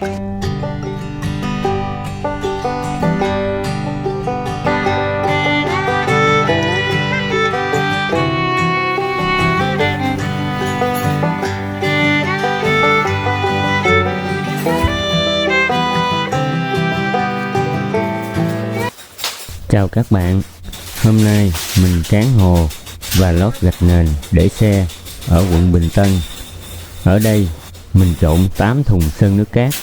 Chào các bạn, hôm nay mình tráng hồ và lót gạch nền để xe ở quận Bình Tân. Ở đây mình trộn 8 thùng sơn nước cát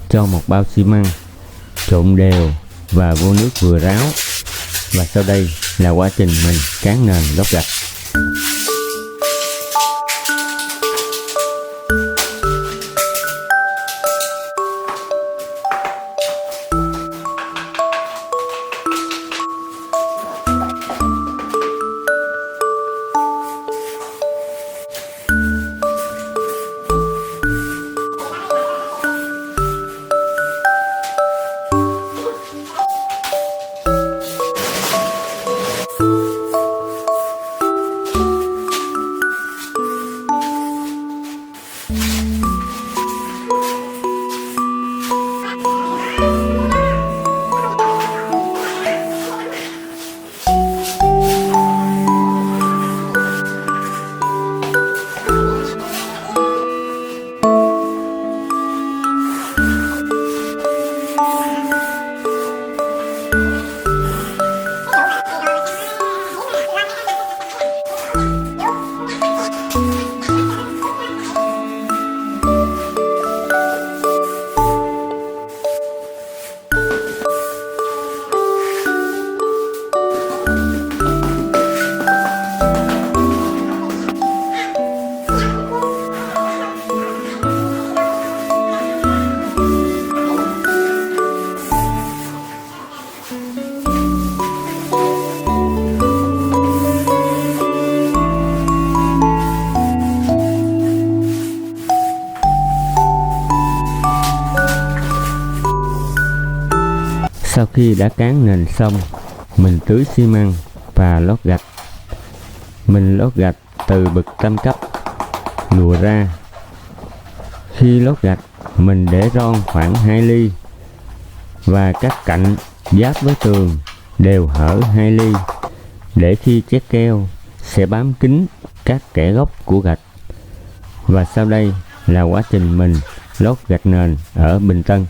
cho một bao xi măng, trộn đều và vô nước vừa ráo. Và sau đây là quá trình mình tráng nền lót gạch. Sau khi đã tráng nền xong, mình tưới xi măng và lót gạch. Mình lót gạch từ bậc tam cấp lùa ra. Khi lót gạch, mình để ron khoảng 2 ly và các cạnh giáp với tường đều hở 2 ly để khi chét keo sẽ bám kín các kẽ góc của gạch. Và sau đây là quá trình mình lót gạch nền ở Bình Tân.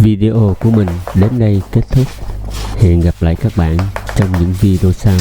Video của mình đến đây kết thúc. Hẹn gặp lại các bạn trong những video sau.